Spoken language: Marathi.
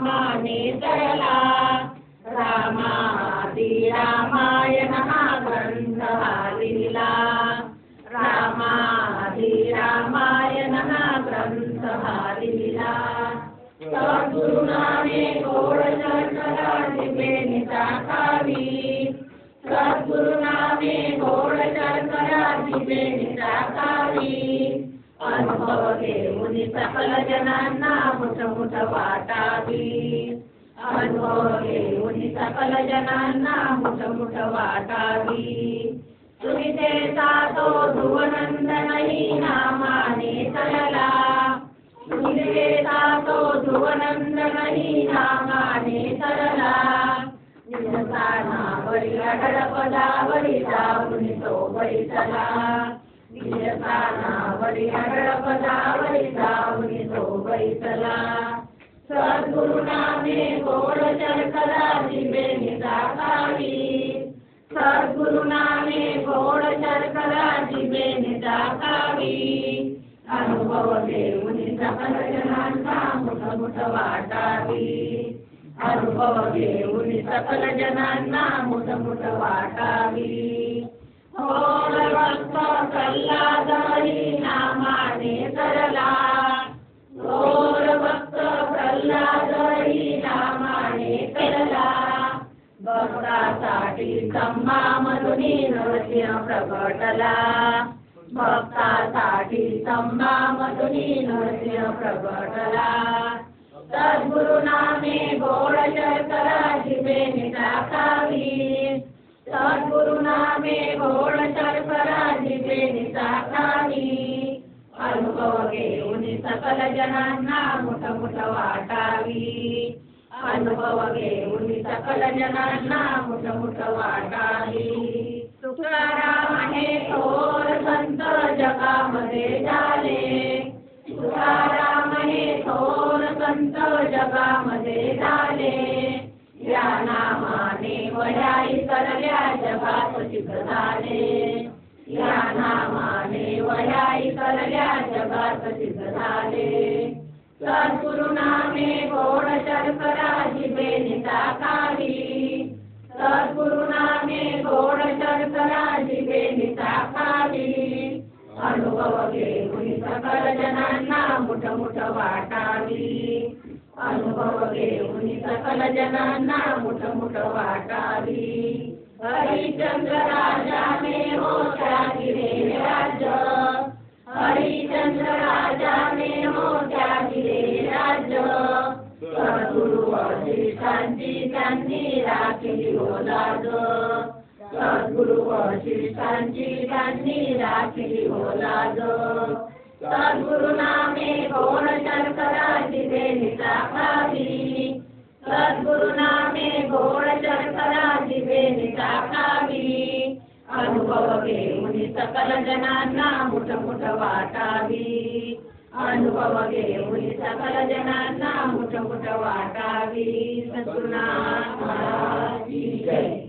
नामाने तरला रामादि रामायण हा ग्रंथ लिहिला रामादि रामायण हा ग्रंथ लिहिला सद्गुरुनामे गोड शर्करा जिभेने टाकावी सद्गुरुनामे गोड शर्करा जिभेने टाकावी अनुभव घेऊन सकल जनांना मुठ वाटावी अनुभव घेऊन सकल जनांना मुठ वाटावी सुविधेचा तो ध्रुवनंदनही नामाने तरला सुविधेचा तो ध्रुवनंदनही नामाने तरला निजस्थानावरी अढळपदावरी जाऊन तो बैसला निजस्थानावरी अढळपदावरी जाऊन तो बैसला सद्गुरुनामे गोड शर्करा जिभेने टाकावी सद्गुरुनामे गोड शर्करा जिभेने टाकावी अनुभव घेऊन सकल जनांना मुठ वाटावी अनुभव घेऊन सकल जनांना मुठ वाटावी थोर भक्त प्रल्हादही नामाने तरला थोर भक्त प्रल्हादही नामाने तरला भक्तासाठी स्तंभामधुनी नरसिंह प्रगटला भक्तासाठी स्तंभामधुनी नरसिंह प्रगटला सद्गुरुनामे गोड शर्करा जिभेने टाकावी सद्गुरुनामे गोड शर्करा जिभेने टाकावी अनुभव घेऊन सकल जनांना मुठ वाटावी अनुभव घेऊन सकल जनांना मुठ वाटावी तुकाराम हे थोर संत जगामध्ये झाले तुकाराम हे थोर संत जगामध्ये झाले या नामाने वह्या इतरल्या जगात प्रसिद्ध झाले या नामाने वह्या इतरल्या जगात प्रसिद्ध झाले सद्गुरुनामे गोड शर्करा जिभेने टाकावी सद्गुरुनामे गोड शर्करा जिभेने टाकावी अनुभव घेऊन सकल जनांना मुठ वाटावी अनुभव घेऊन सकल जनांना मुठ वाटावी हरिचंद्र राजाने हो त्यागिले राज्य हरिचंद्र राजाने हो त्यागिले राज्य सद्गुरु वशिष्ठांची त्यांनी राखली हो लाज सद्गुरु वशिष्ठांची त्यांनी राखली हो लाज सद्गुरुनामे गोड शर्करा जिभेने टाकावी सद्गुरुनामे गोड शर्करा जिभेने टाकावी अनुभव घेऊन सकल जनांना मुठ वाटावी अनुभव घेऊन सकल जनांना मुठ वाटावी सद्गुरुनाथ महाराज की जय.